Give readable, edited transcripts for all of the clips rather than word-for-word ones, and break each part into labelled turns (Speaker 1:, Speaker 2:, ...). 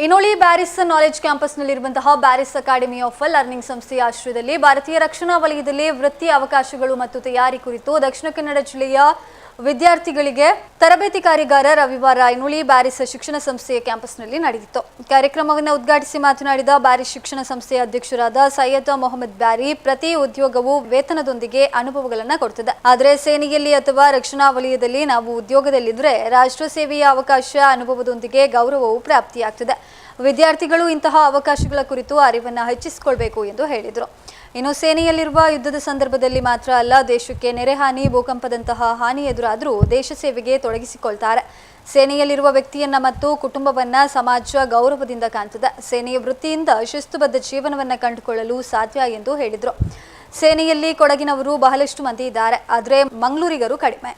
Speaker 1: ಇನೋಳಿ Bearys knowledge ಕ್ಯಾಂಪಸ್ನಲ್ಲಿರುವಂತಹ Bearys academy of learning ಸಂಸ್ಥೆಯ ಆಶ್ರಯದಲ್ಲಿ ಭಾರತೀಯ ರಕ್ಷಣಾ ವಲಯದಲ್ಲಿ ವೃತ್ತಿ ಅವಕಾಶಗಳು ಮತ್ತು ತಯಾರಿ ಕುರಿತು ದಕ್ಷಿಣ ಕನ್ನಡ ಜಿಲ್ಲೆಯ ವಿದ್ಯಾರ್ಥಿಗಳಿಗೆ ತರಬೇತಿ ಕಾರ್ಯಾಗಾರ ರವಿವಾರ ಇನೋಳಿ ಬ್ಯಾರಿಸ್ ಶಿಕ್ಷಣ ಸಂಸ್ಥೆಯ ಕ್ಯಾಂಪಸ್ನಲ್ಲಿ ನಡೆಯಿತು. ಕಾರ್ಯಕ್ರಮವನ್ನು ಉದ್ಘಾಟಿಸಿ ಮಾತನಾಡಿದ ಬ್ಯಾರಿಸ್ ಶಿಕ್ಷಣ ಸಂಸ್ಥೆಯ ಅಧ್ಯಕ್ಷರಾದ ಸೈಯದ್ ಮೊಹಮ್ಮದ್ ಬ್ಯಾರಿ, ಪ್ರತಿ ಉದ್ಯೋಗವು ವೇತನದೊಂದಿಗೆ ಅನುಭವಗಳನ್ನು ಕೊಡುತ್ತದೆ. ಆದರೆ ಸೇನೆಯಲ್ಲಿ ಅಥವಾ ರಕ್ಷಣಾ ವಲಯದಲ್ಲಿ ನಾವು ಉದ್ಯೋಗದಲ್ಲಿದ್ದರೆ ರಾಷ್ಟ್ರ ಸೇವೆಯ ಅವಕಾಶ ಅನುಭವದೊಂದಿಗೆ ಗೌರವವು ಪ್ರಾಪ್ತಿಯಾಗುತ್ತದೆ. ವಿದ್ಯಾರ್ಥಿಗಳು ಇಂತಹ ಅವಕಾಶಗಳ ಕುರಿತು ಅರಿವನ್ನು ಹೆಚ್ಚಿಸಿಕೊಳ್ಳಬೇಕು ಎಂದು ಹೇಳಿದರು. ಇನ್ನು ಸೇನೆಯಲ್ಲಿರುವ ಯುದ್ಧದ ಸಂದರ್ಭದಲ್ಲಿ ಮಾತ್ರ ಅಲ್ಲ, ದೇಶಕ್ಕೆ ನೆರೆಹಾನಿ, ಭೂಕಂಪದಂತಹ ಹಾನಿ ಎದುರಾದರೂ ದೇಶ ಸೇವೆಗೆ ತೊಡಗಿಸಿಕೊಳ್ತಾರೆ. ಸೇನೆಯಲ್ಲಿರುವ ವ್ಯಕ್ತಿಯನ್ನ ಮತ್ತು ಕುಟುಂಬವನ್ನ ಸಮಾಜ ಗೌರವದಿಂದ ಕಾಣ್ತದೆ. ಸೇನೆಯ ವೃತ್ತಿಯಿಂದ ಶಿಸ್ತುಬದ್ಧ ಜೀವನವನ್ನು ಕಂಡುಕೊಳ್ಳಲು ಸಾಧ್ಯ ಎಂದು ಹೇಳಿದರು. ಸೇನೆಯಲ್ಲಿ ಕೊಡಗಿನವರು ಬಹಳಷ್ಟು ಮಂದಿ ಇದ್ದಾರೆ, ಆದರೆ ಮಂಗಳೂರಿಗರು ಕಡಿಮೆ.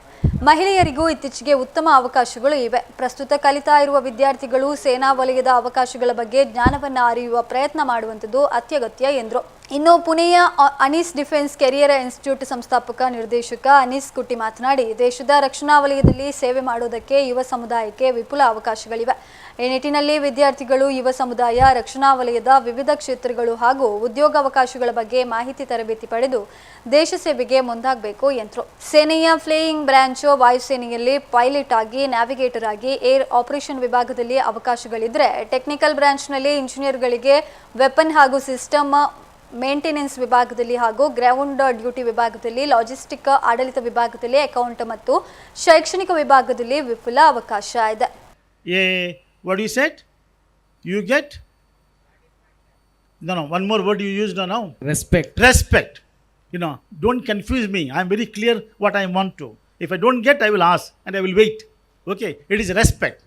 Speaker 1: ಮಹಿಳೆಯರಿಗೂ ಇತ್ತೀಚೆಗೆ ಉತ್ತಮ ಅವಕಾಶಗಳು ಇವೆ. ಪ್ರಸ್ತುತ ಕಲಿತಾ ಇರುವ ವಿದ್ಯಾರ್ಥಿಗಳು ಸೇನಾ ವಲಯದ ಅವಕಾಶಗಳ ಬಗ್ಗೆ ಜ್ಞಾನವನ್ನು ಅರಿಯುವ ಪ್ರಯತ್ನ ಮಾಡುವಂಥದ್ದು ಅತ್ಯಗತ್ಯ ಎಂದರು. ಇನ್ನು ಪುಣೆಯ ಅನೀಸ್ ಡಿಫೆನ್ಸ್ ಕೆರಿಯರ್ ಇನ್ಸ್ಟಿಟ್ಯೂಟ್ ಸಂಸ್ಥಾಪಕ ನಿರ್ದೇಶಕ ಅನೀಸ್ ಕುಟ್ಟಿ ಮಾತನಾಡಿ, ದೇಶದ ರಕ್ಷಣಾ ವಲಯದಲ್ಲಿ ಸೇವೆ ಮಾಡುವುದಕ್ಕೆ ಯುವ ಸಮುದಾಯಕ್ಕೆ ವಿಪುಲ ಅವಕಾಶಗಳಿವೆ. ಈ ನಿಟ್ಟಿನಲ್ಲಿ ವಿದ್ಯಾರ್ಥಿಗಳು, ಯುವ ಸಮುದಾಯ ರಕ್ಷಣಾ ವಲಯದ ವಿವಿಧ ಕ್ಷೇತ್ರಗಳು ಹಾಗೂ ಉದ್ಯೋಗಾವಕಾಶಗಳ ಬಗ್ಗೆ ಮಾಹಿತಿ ತರಬೇತಿ ಪಡೆದು ದೇಶ ಸೇವೆಗೆ ಮುಂದಾಗಬೇಕು ಎಂದರು. ಸೇನೆಯ ಫ್ಲೇಯಿಂಗ್ ಬ್ರಾಂಚ್ ವಾಯುಸೇನೆಯಲ್ಲಿ ಪೈಲಟ್ ಆಗಿ, ನ್ಯಾವಿಗೇಟರ್ ಆಗಿ, ಏರ್ ಆಪರೇಷನ್ ವಿಭಾಗದಲ್ಲಿ ಅವಕಾಶಗಳಿದ್ದರೆ, ಟೆಕ್ನಿಕಲ್ ಬ್ರಾಂಚ್ನಲ್ಲಿ ಇಂಜಿನಿಯರ್ಗಳಿಗೆ ವೆಪನ್ ಹಾಗೂ ಸಿಸ್ಟಮ್ ಮೇಂಟೆನೆನ್ಸ್ ವಿಭಾಗದಲ್ಲಿ ಹಾಗೂ ಗ್ರೌಂಡ್ ಡ್ಯೂಟಿ ವಿಭಾಗದಲ್ಲಿ, ಲಾಜಿಸ್ಟಿಕ್ ಆಡಳಿತ ವಿಭಾಗದಲ್ಲಿ, ಅಕೌಂಟ್ ಮತ್ತು ಶೈಕ್ಷಣಿಕ ವಿಭಾಗದಲ್ಲಿ ವಿಪುಲ ಅವಕಾಶ ಇದೆ.
Speaker 2: What you said? You get? No. One more word you used now. Respect. Don't confuse me. I am very clear what I want to. If I don't get, I will ask and I will wait. Okay? It is respect.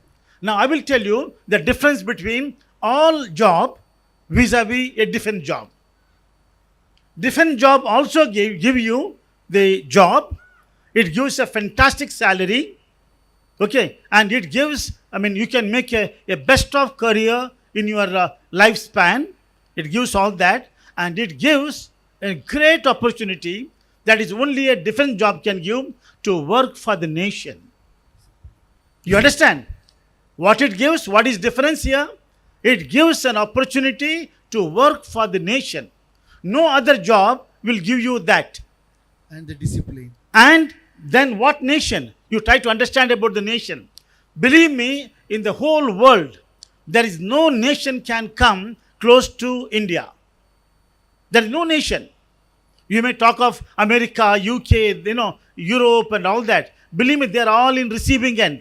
Speaker 2: Now I will tell you the difference between all job vis-a-vis a different job. Different job also give you the job. It gives a fantastic salary. Okay, and it gives, you can make a best of career in your lifespan. It gives all that, and it gives a great opportunity that is only a different job can give to work for the nation. You understand what it gives? What is difference here? It gives an opportunity to work for the nation. No other job will give you that.
Speaker 3: And the discipline.
Speaker 2: And then what nation? You try to understand about the nation. Believe me, in the whole world, there is no nation can come close to India. There is no nation. You may talk of America, UK, Europe and all that. Believe me, they are all in receiving end.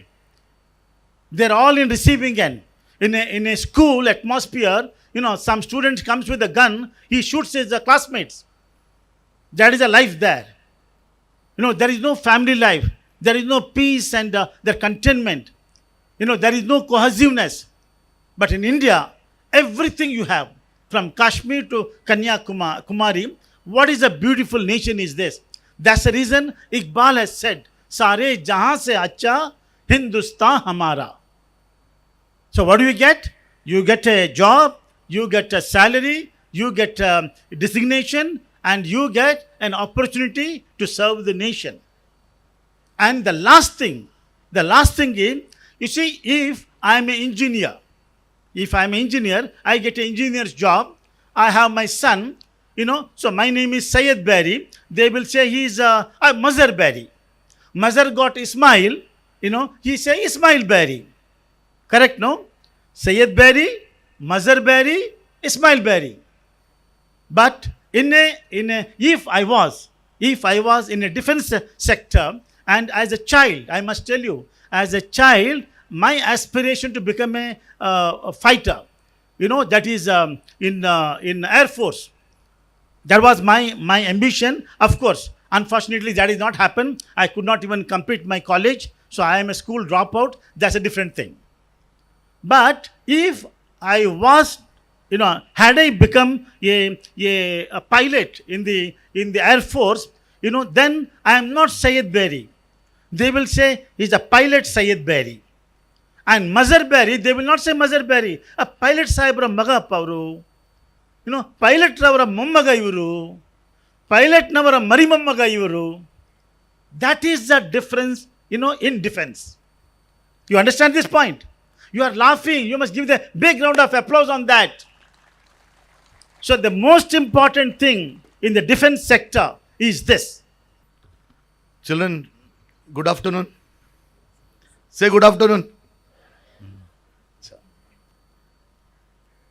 Speaker 2: They are all in receiving end. In a school atmosphere, some student comes with a gun, he shoots his classmates. That is a life there. There is no family life. There is no peace and the contentment. There is no cohesiveness. But in India, everything you have, from Kashmir to Kanyakumari, what is a beautiful nation is this. That's the reason Iqbal has said, Sare jahan se acha Hindustan hamara. So what do you get? You get a job, you get a salary, you get a designation, and you get an opportunity to serve the nation. And the last thing is, you see, if I am an engineer, I get an engineer's job, I have my son, so my name is Syed Bari, they will say he is Mazhar Bari. Mazhar got Ismail, he say Ismail Bari. Correct, no? Syed Bari, Mazhar Bari, Ismail Bari. But if I was in a defense sector, and as a child, I must tell you, as a child, my aspiration to become a fighter, that is in Air Force. That was my ambition. Of course, unfortunately, that did not happen. I could not even complete my college, so I am a school dropout. That's a different thing. But if I was, had I become a pilot in the Air Force, then I am not Syed Bari. They will say he's a pilot Syed Bari. And Mazhar Bari, they will not say Mazhar Bari. A pilot Sahibra Maga Pavru. Pilot Ravara Mammaga Ivuru. Pilot Navara Marimammaga Ivuru. That is the difference, in defense. You understand this point? You are laughing. You must give the big round of applause on that. So the most important thing in the defense sector is this.
Speaker 4: Children, good afternoon. Say good afternoon.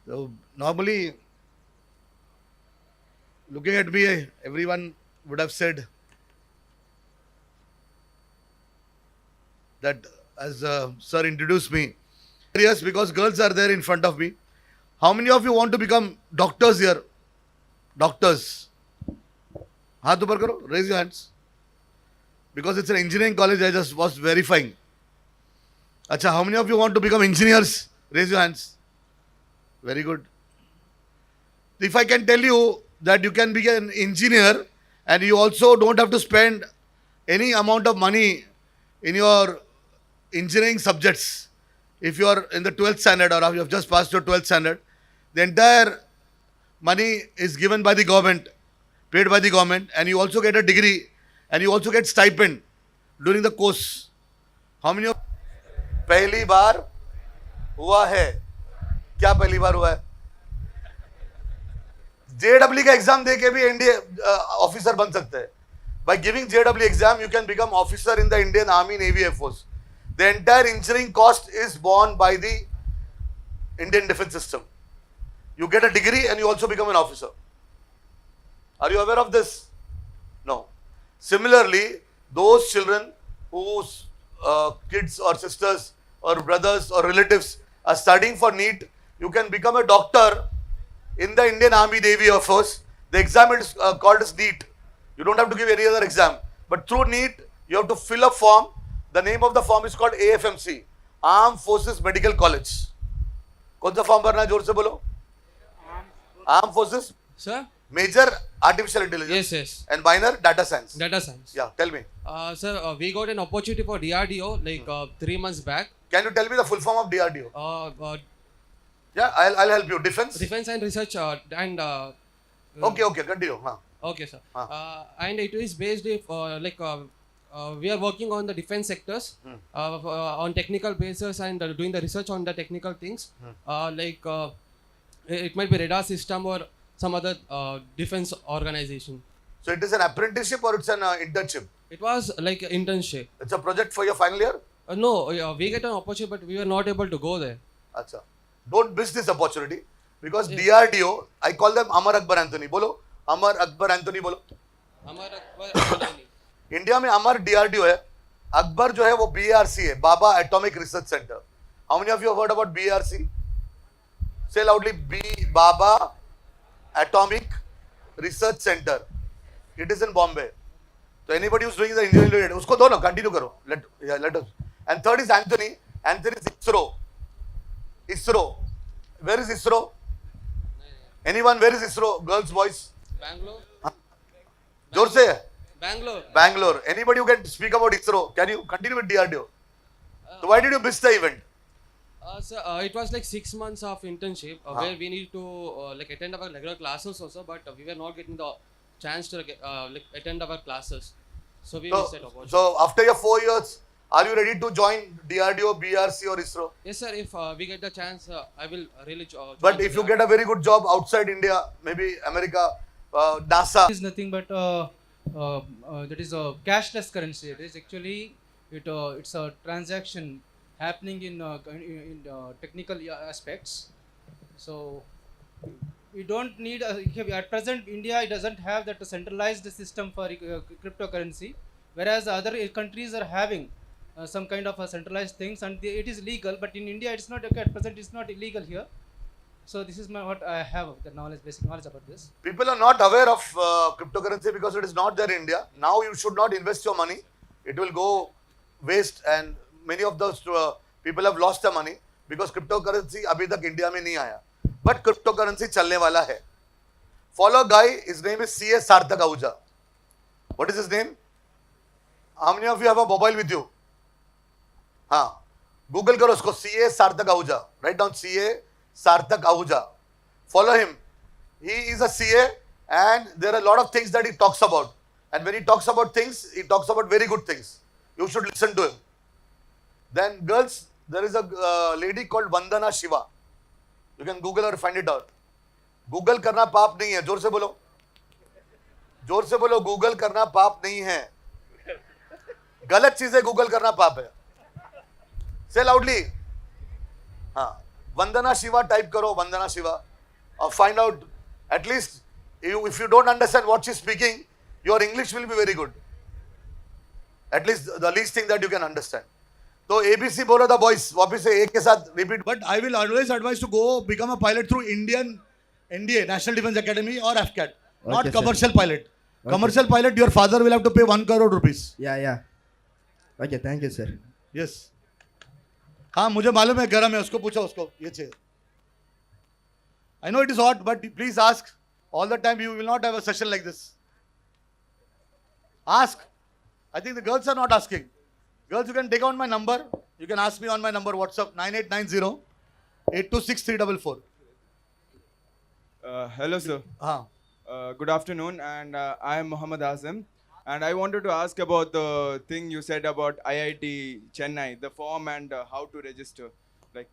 Speaker 4: So normally, looking at me, everyone would have said that as sir introduced me. Yes, because girls are there in front of me. How many of you want to become doctors here? Doctors. Haath upar karo. Raise your hands. Because it's an engineering college, I just was verifying. Acha, how many of you want to become engineers? Raise your hands. Very good. If I can tell you that you can be an engineer and you also don't have to spend any amount of money in your engineering subjects, if you are in the 12th standard or you have just passed your 12th standard, the entire money is given by the government, paid by the government, and you also get a degree and you also get stipend during the course. How many of पहली बार हुआ है? क्या पहली बार हुआ है? JEE का exam देके भी एनडीए ऑफिसर बन सकते हैं. By giving JEE exam, you can become officer in the Indian Army, Navy, Air Force. The entire engineering cost is borne by the Indian defense system. You get a degree and you also become an officer. Are you aware of this? No. Similarly, those children whose kids or sisters or brothers or relatives are studying for NEET, you can become a doctor in the Indian Army, Navy, Air Force. The exam is called as NEET. You don't have to give any other exam. But through NEET, you have to fill a form. The name of the form is called AFMC, Armed Forces Medical College. कौन सा form भरना है? जोर से बोलो. Armed Forces.
Speaker 5: Sir?
Speaker 4: Major Artificial Intelligence.
Speaker 5: Yes.
Speaker 4: And minor Data Science.
Speaker 5: Data science.
Speaker 4: Yeah, tell me.
Speaker 5: Sir, we got an opportunity for DRDO like 3 months back.
Speaker 4: Can you tell me the full form of DRDO? Yeah, I'll help you. Defense.
Speaker 5: Defense and Research and
Speaker 4: Okay, continue. Huh.
Speaker 5: okay, sir. And it is based if we are working on the defense sectors on technical basis and doing the research on the technical things it might be radar system or some other defense organization.
Speaker 4: So it is an apprenticeship or it's an internship?
Speaker 5: It was like an internship.
Speaker 4: It's a project for your final year?
Speaker 5: No, we get an opportunity but we were not able to go there.
Speaker 4: Acha. Don't miss this opportunity because DRDO, I call them Amar Akbar Anthony. Bolo, Amar Akbar Anthony bolo.
Speaker 5: Amar Akbar.
Speaker 4: India में अमर DRDO है. अकबर जो है वो BARC है, Bhabha atomic research centre. How many of you heard about BARC? Say loudly Bhabha atomic research centre. It is in Bombay. तो anybody who is doing the engineering उसको दो ना, कंटिन्यू करो. Let us. And third is Anthony. Anthony is ISRO. Where is ISRO? Anyone? Where is ISRO? Girls, boys?
Speaker 5: Bangalore.
Speaker 4: जोर से.
Speaker 5: Bangalore.
Speaker 4: Anybody who can speak about ISRO? Can you continue with DRDO? So why did you miss the event?
Speaker 5: Sir, it was like 6 months of internship where we need to attend our regular classes also, but we were not getting the chance to attend our classes. So we missed that opportunity.
Speaker 4: So after your 4 years, are you ready to join DRDO, BRC or ISRO?
Speaker 5: Yes, sir. If we get the chance, I will really join.
Speaker 4: But if you get a very good job outside India, maybe America, NASA.
Speaker 6: Is nothing but that is a cashless currency. It is actually it's a transaction happening in technical aspects. So we don't need at present India doesn't have that centralized system for cryptocurrency, whereas other countries are having some kind of centralized things, and it is legal. But in India, it's not at present. It's not illegal here. So this is what I have the knowledge, basic knowledge about this.
Speaker 4: People are not aware of cryptocurrency because it is not there in India. Now you should not invest your money. It will go waste, and many of those people have lost their money because cryptocurrency अभी तक India में नहीं आया. But cryptocurrency चलने वाला है. Follow a guy. His name is C.A. Sarthak Ahuja. What is his name? How many of you have a mobile with you? हाँ, Google करो उसको. C.A. Sarthak Ahuja. Write down C.A. Sarthak Ahuja. Follow him. He is a CA and there are a lot of things that he talks about. And when he talks about things, he talks about very good things. You should listen to him. Then girls, there is a lady called Vandana Shiva. You can Google or find it out. Google करना पाप नहीं है. जोर से बोलो. जोर से बोलो. Google करना पाप नहीं है. गलत चीजें Google करना पाप है. Say loudly. हाँ. Vandana Shiva type करो. Vandana Shiva. Or find out. At least if you don't understand what she's speaking, your English will be very good. At least the least thing that you can understand. तो ABC बोलो the boys. वापिस से एक के साथ repeat. But I will always advise to go become a pilot through NDA, National Defence Academy or AFCAT. Not
Speaker 7: Okay,
Speaker 4: commercial
Speaker 7: sir.
Speaker 4: pilot. Commercial pilot, your father will have to pay 1 crore rupees.
Speaker 7: Yeah. Okay, thank you, sir.
Speaker 4: Yes. हाँ मुझे मालूम है गरम है उसको पूछो उसको ये चाहिए. I know it is hot, but please ask. All the time you will not have a session like this. Ask. I think the girls are not asking. Girls, you can take on my number. You can ask me on my number WhatsApp 9890 826 344.
Speaker 8: Hello, sir.
Speaker 4: हाँ.
Speaker 8: Good afternoon, and I am Muhammad Azam. And I wanted to ask about the thing you said about IIT Chennai, the form and how to register. Like,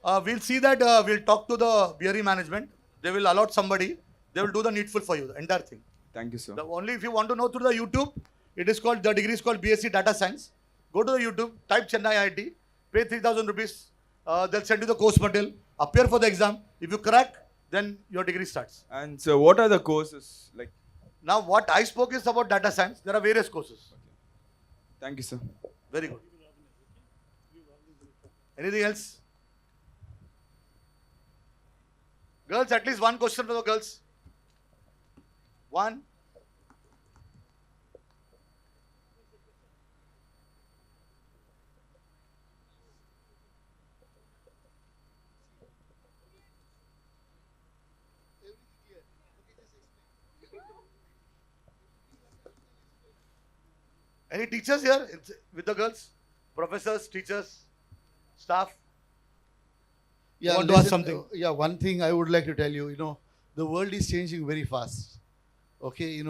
Speaker 4: We'll see that. We'll talk to the BRE management. They will allot somebody. They will do the needful for you, the entire thing.
Speaker 8: thank you, sir.
Speaker 4: The only if you want to know through the YouTube, it is called, the degree is called BSc Data Science. Go to the YouTube, type Chennai IIT, pay 3,000 rupees. They'll send you the course material. Appear for the exam. If you crack, then your degree starts.
Speaker 8: And so, what are the courses? Like,
Speaker 4: Now, what I spoke is about data science. There are various courses.
Speaker 8: thank you, sir.
Speaker 4: Very good. Anything else? Girls, at least one question for the girls. One. Any teachers here with the girls? Professors, teachers, staff?
Speaker 3: Yeah,
Speaker 4: want to ask
Speaker 3: listen,
Speaker 4: something?
Speaker 3: yeah, one thing I would like to tell you, the world is changing very fast. Okay,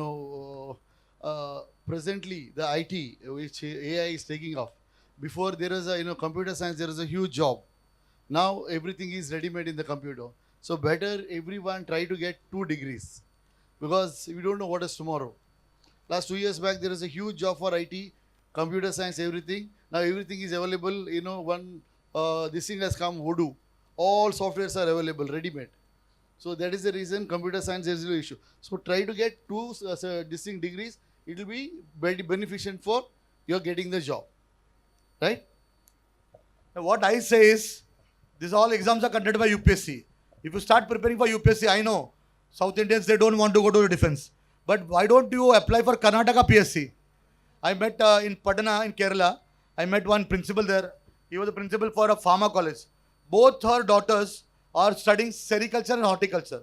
Speaker 3: presently the IT, which AI is taking off. Before there was a, computer science, there was a huge job. Now everything is ready-made in the computer. So better everyone try to get 2 degrees because we don't know what is tomorrow. Last 2 years back, there was a huge job for IT, computer science, everything. Now everything is available. This thing has come, Voodoo. All softwares are available, ready-made. So that is the reason computer science is no issue. So try to get 2 distinct degrees. It will be very beneficial for your getting the job. Right?
Speaker 4: Now, what I say is, these all exams are conducted by UPSC. If you start preparing for UPSC, I know South Indians, they don't want to go to the defense. But why don't you apply for Karnataka PSC? I met in Patna in Kerala. I met one principal there. He was the principal for a pharma college. Both her daughters are studying sericulture and horticulture.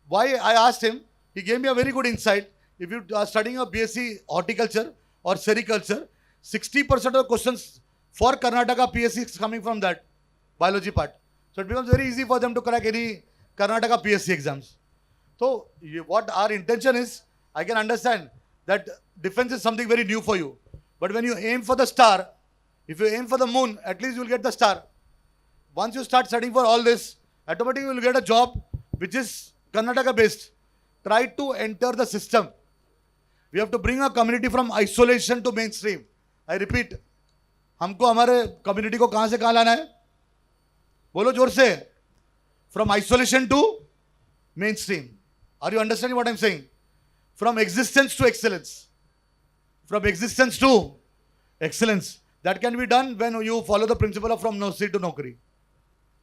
Speaker 4: Why I asked him, he gave me a very good insight. If you are studying a BSc horticulture or sericulture, 60% of the questions for Karnataka PSC is coming from that biology part. So it becomes very easy for them to crack any Karnataka PSC exams. So what our intention is, I can understand that defense is something very new for you. But when you aim for the star, if you aim for the moon, at least you will get the star. Once you start studying for all this, automatically you will get a job which is Karnataka based. Try to enter the system. We have to bring a community from isolation to mainstream. I repeat, हमको हमारे community को कहाँ से कहाँ लाना है? बोलो जोर से. From isolation to mainstream. Are you understanding what I'm saying? From existence to excellence. From existence to excellence. That can be done when you follow the principle of from nursery to Naukri.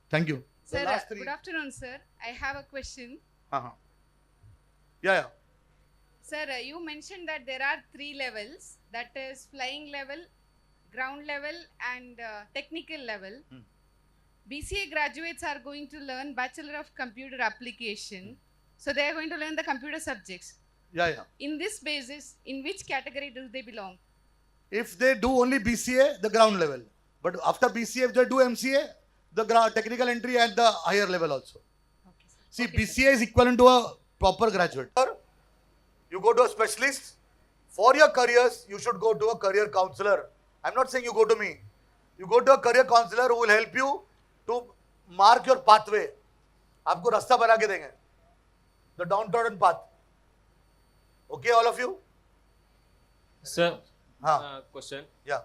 Speaker 4: Thank you.
Speaker 9: Sir,
Speaker 4: last 3.
Speaker 9: good afternoon, sir. I have a question.
Speaker 4: Yeah.
Speaker 9: Sir, you mentioned that there are 3 levels, that is flying level, ground level and technical level. BCA graduates are going to learn Bachelor of Computer Application. So they are going to learn the computer subjects.
Speaker 4: Yeah.
Speaker 9: In this basis, in which category do they belong?
Speaker 4: If they do only BCA, the ground level. But after BCA, if they do MCA, the technical entry at the higher level also.
Speaker 9: Okay, sir.
Speaker 4: See,
Speaker 9: Okay,
Speaker 4: BCA is equivalent to a proper graduate. You go to a specialist. For your careers, you should go to a career counselor. I'm not saying you go to me. You go to a career counselor who will help you to mark your pathway. आपको रास्ता बना के देंगे. The downtrodden path. Okay, all of you?
Speaker 10: Sir,
Speaker 4: हाँ.
Speaker 10: question.
Speaker 4: Yeah.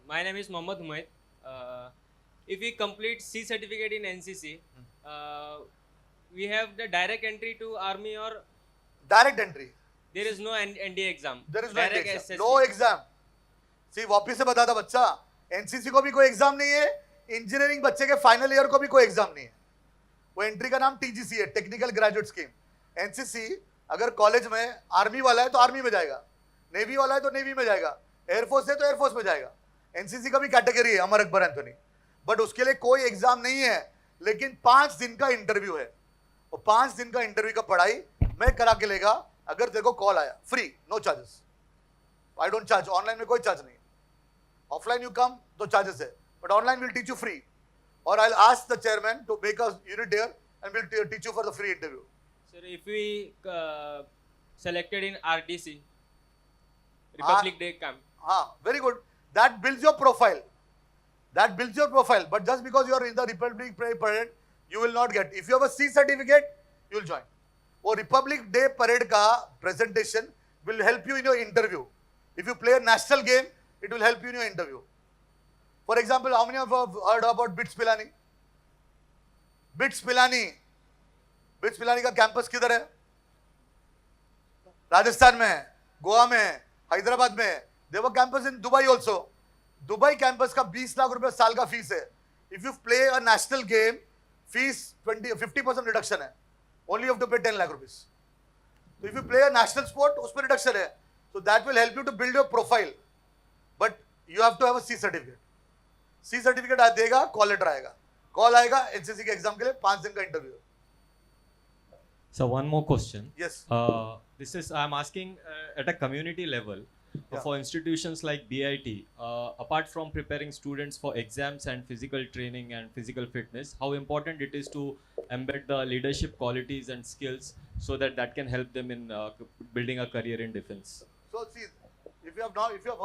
Speaker 10: My name is Mohammad Humayt. If we complete C certificate in NCC, we have the direct entry to army, or
Speaker 4: Direct entry.
Speaker 10: there is no NDA exam?
Speaker 4: There is no
Speaker 10: direct
Speaker 4: exam.
Speaker 10: SSC.
Speaker 4: No exam. See, वापिस से बता था बच्चा, NCC को भी कोई exam नहीं है, इंजीनियरिंग बच्चे के फाइनल ईयर को भी कोई एग्जाम नहीं है. वो एंट्री का नाम टीजीसी है, टेक्निकल ग्रेजुएट स्कीम. एनसीसी अगर कॉलेज में आर्मी वाला है तो आर्मी में जाएगा, नेवी वाला है तो नेवी में जाएगा, एयरफोर्स है तो एयरफोर्स में जाएगा. एनसीसी का भी कैटेगरी है अमर अकबर एंथोनी, बट उसके लिए कोई एग्जाम नहीं है, लेकिन 5 दिन का इंटरव्यू है. और 5 दिन का इंटरव्यू का पढ़ाई मैं करा के लेगा अगर तेरे को कॉल आया. Free, no charges. I don't charge. Online में कोई चार्ज नहीं. ऑफलाइन यू कम तो चार्जेस है, but online will teach you free. और I will ask the chairman to make a unit there and will teach you for the free interview.
Speaker 10: Sir, if we selected in RDC, Republic Day camp.
Speaker 4: हाँ, very good. That builds your profile. That builds your profile. But just because you are in the Republic Day parade, you will not get. If you have a C certificate, you will join. वो Republic Day parade का presentation will help you in your interview. If you play a national game, it will help you in your interview. For example, how many of you have heard about BITS Pilani? BITS Pilani. BITS Pilani का campus किधर है? राजस्थान में है, गोवा में है, हैदराबाद में है. They have a campus in Dubai also. Dubai campus का 20 लाख रुपए साल का फीस है. If you play a national game, fees 50% reduction है. Only you have to pay 10 lakh rupees. So if you play a national sport, उसमें reduction है. So that will help you to build your profile. But you have to have a C certificate. C certificate देगा, call letter आएगा. Call आएगा NCC के exam के लिए 5 दिन का interview.
Speaker 11: So one more question.
Speaker 4: Yes.
Speaker 11: This is I'm asking at a community level for institutions like BIT. Apart from preparing students for exams and physical training and physical fitness, how important it is to embed the leadership qualities and skills so that can help them in building a career in defense.
Speaker 4: So see, if you have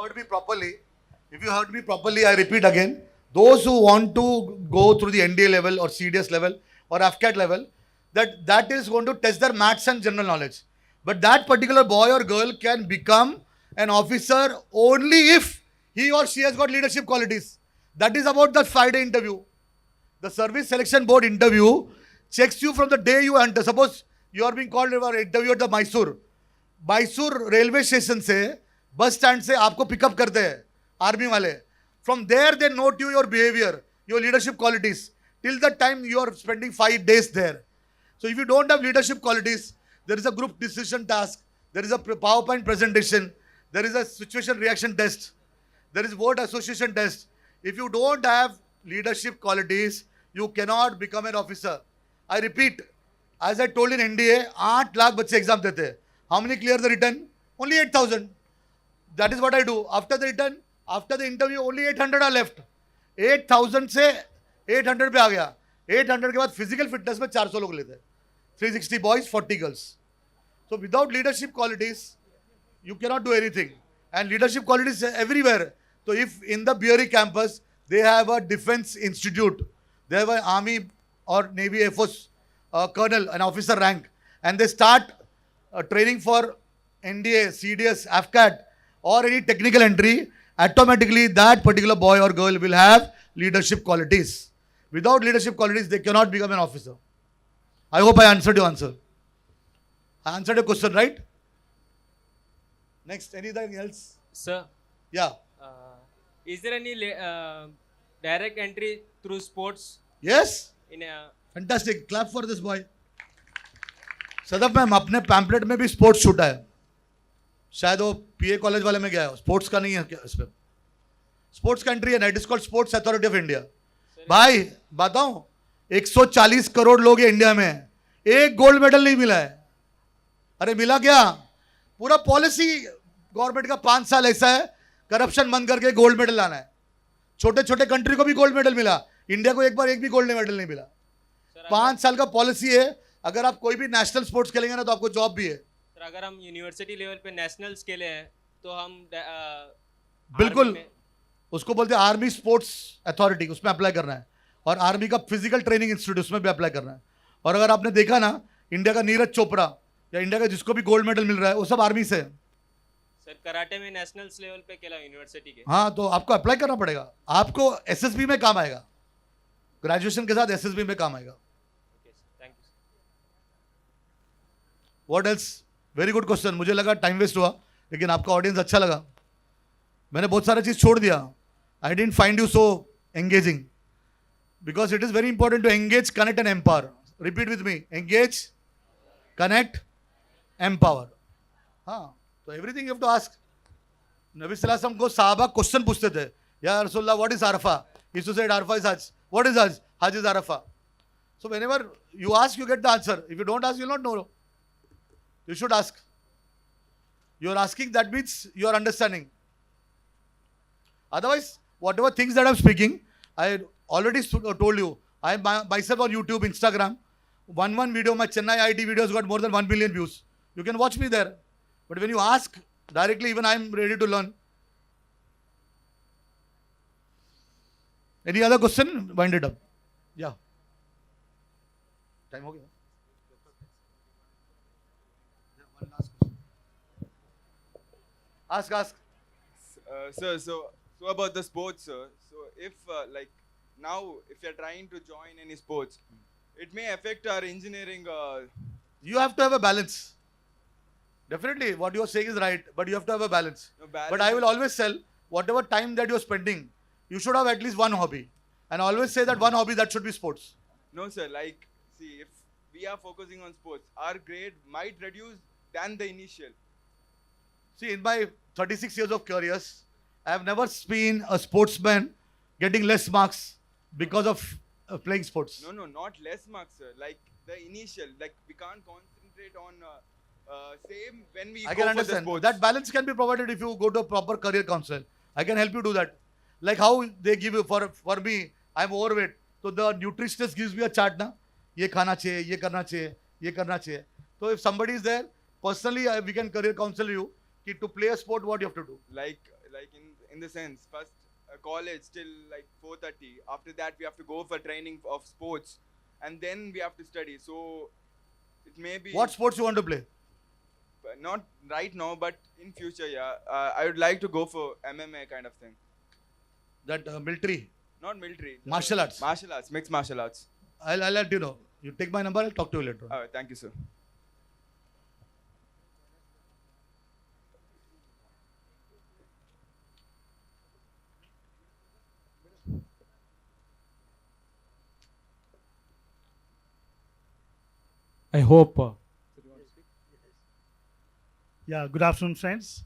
Speaker 4: heard me properly, I repeat again. Those who want to go through the NDA level or CDS level or AFCAT level, that is going to test their maths and general knowledge. But that particular boy or girl can become an officer only if he or she has got leadership qualities. That is about the 5-day interview. The Service Selection Board interview checks you from the day you enter. Suppose you are being called for interview at the Mysore railway station से, bus stand से आपको pickup करते हैं army वाले. From there they note your behavior, your leadership qualities till the time you are spending 5 days there. So if you don't have leadership qualities, there is a group decision task, there is a PowerPoint presentation, there is a situation reaction test, there is word association test. If you don't have leadership qualities, you cannot become an officer. I repeat, as I told in NDA, 8 lakh बच्चे exam देते हैं. How many clear the written? Only 8,000. That is what I do. After the written, after the interview, only 800 are left. 8,000 से 800 पे आ गया. 800 के बाद physical fitness में 400 लोग लेते हैं. 360 boys, 40 girls. So without leadership qualities, you cannot do anything. And leadership qualities everywhere. So if in the BRE campus, they have a defense institute, they have an army or navy air force colonel, an officer rank, and they start training for NDA, CDS, AFCAT or any technical entry, automatically that particular boy or girl will have leadership qualities. Without leadership qualities, they cannot become an officer. I hope I answered your answer. I answered your question, right? Next, anything else?
Speaker 10: Sir,
Speaker 4: Yeah.
Speaker 10: is there any direct entry through sports
Speaker 4: Yes?
Speaker 10: in a
Speaker 4: Fantastic. Clap for this boy. Sadaf ma'am अपने pamphlet में भी sports छूटा है. शायद वो पीए college वाले में गया है. स्पोर्ट्स का नहीं है क्या इस पे? स्पोर्ट्स का एंट्री है ना. It is called sports authority of India. भाई बताऊं, 140 करोड़ लोग हैं इंडिया में, एक गोल्ड मेडल नहीं मिला है. अरे मिला क्या? पूरा पॉलिसी गवर्नमेंट का 5 साल ऐसा है, करप्शन बंद करके गोल्ड मेडल लाना है. छोटे छोटे कंट्री को भी गोल्ड मेडल मिला, इंडिया को एक बार एक भी गोल्ड मेडल नहीं मिला. 5 साल का पॉलिसी है. अगर आप कोई भी नेशनल स्पोर्ट्स खेलेंगे ना तो आपको जॉब भी है.
Speaker 10: सर अगर हम यूनिवर्सिटी लेवल पे नेशनल्स खेले हैं तो हम
Speaker 4: बिल्कुल. उसको बोलते हैं आर्मी स्पोर्ट्स अथॉरिटी, उसमें अप्लाई करना है, और आर्मी का फिजिकल ट्रेनिंग इंस्टीट्यूट उसमें भी अप्लाई करना है। और अगर आपने देखा ना, इंडिया का नीरज चोपड़ा या इंडिया का जिसको भी गोल्ड मेडल मिल रहा है वो सब आर्मी से है।
Speaker 10: सर कराटे में नेशनल लेवल पे खेला यूनिवर्सिटी के।
Speaker 4: हाँ, तो आपको अप्लाई करना पड़ेगा, आपको एसएसबी में काम आएगा, ग्रेजुएशन के साथ एसएसबी में काम आएगा।
Speaker 10: Okay sir, thank you.
Speaker 4: What else? Very good question. मुझे लगा टाइम वेस्ट हुआ, लेकिन आपका ऑडियंस अच्छा लगा। मैंने बहुत सारा चीज़ छोड़ दिया। I didn't find you so engaging because it is very important to engage, connect and empower. Repeat with me, engage, connect, empower. हाँ, तो everything you have to ask. नबी सल्लल्लाहु अलैहि वसल्लम को साहबा क्वेश्चन पूछते थे, या रसूलुल्लाह what is Arafah? He too said Arafah is Hajj. What is Hajj? Hajj is Arafah. So whenever you ask, you get the answer. If you don't ask, you'll not know. You should ask. You're asking, that means you're understanding. Otherwise, whatever things that I'm speaking, I already told you. I myself on YouTube, Instagram, one video, my Chennai IIT videos got more than 1 billion views. You can watch me there. But when you ask directly, even I'm ready to learn. Any other question? Wind it up. Yeah. Time ho gaya. One last question. Ask.
Speaker 8: Sir, so about the sports, sir. So if like now, if you're trying to join any sports, it may affect our engineering.
Speaker 4: You have to have a balance. Definitely, what you're saying is right, but you have to have a balance.
Speaker 8: No, balance.
Speaker 4: But I will always tell, whatever time that you're spending, you should have at least one hobby. And I always say that one hobby, that should be sports.
Speaker 8: No, sir. Like, see, if we are focusing on sports, our grade might reduce than the initial.
Speaker 4: See, in my 36 years of careers, I have never seen a sportsman getting less marks because of playing sports.
Speaker 8: No, not less marks, sir. Like the initial, like we can't concentrate on same when we
Speaker 4: I
Speaker 8: go
Speaker 4: can
Speaker 8: for the
Speaker 4: understand.
Speaker 8: sports.
Speaker 4: That balance can be provided if you go to a proper career counselor. I can help you do that. Like how they give you, for me, I'm overweight. So the nutritionist gives me a chart na. ये खाना चाहिए, ये करना चाहिए, ये करना चाहिए. So if somebody is there, personally, we can career counsel you. कि to play a sport, what you have to do.
Speaker 8: Like in the sense, first college till like 4:30. After that, we have to go for training of sports, and then we have to study. So it may be
Speaker 4: What sports you want to play?
Speaker 8: not right now, but in future, yeah. I would like to go for MMA kind of thing.
Speaker 4: That military,
Speaker 8: Not military.
Speaker 4: martial arts.
Speaker 8: Martial arts, mixed martial arts.
Speaker 4: I'll let you know. You take my number, I'll talk to you later.
Speaker 8: Thank you, sir.
Speaker 6: I hope.
Speaker 2: Yeah, good afternoon, friends.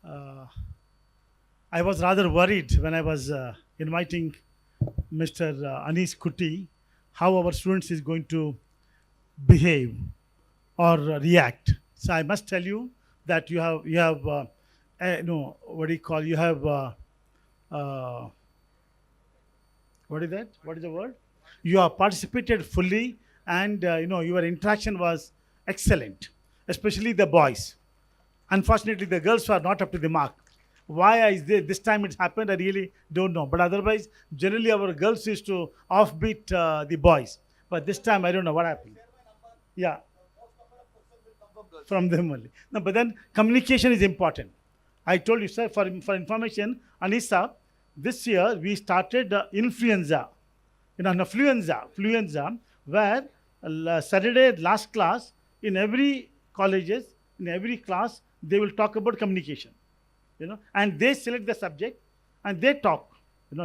Speaker 2: I was rather worried when I was inviting Mr. Anis Kuti, how our students is going to behave or react. So I must tell you that you have no, what do you call? You have what is that? What is the word? You have participated fully, and your interaction was excellent, especially the boys. Unfortunately, the girls were not up to the mark. Why is this time it happened, I really don't know. But otherwise, generally our girls used to offbeat the boys. But this time, I don't know what happened. Yeah. From them only. No, but then communication is important. I told you, sir, for information, Anissa, this year we started influenza. Fluenza, where Saturday last class, in every colleges, in every class, they will talk about communication. And they select the subject and they talk.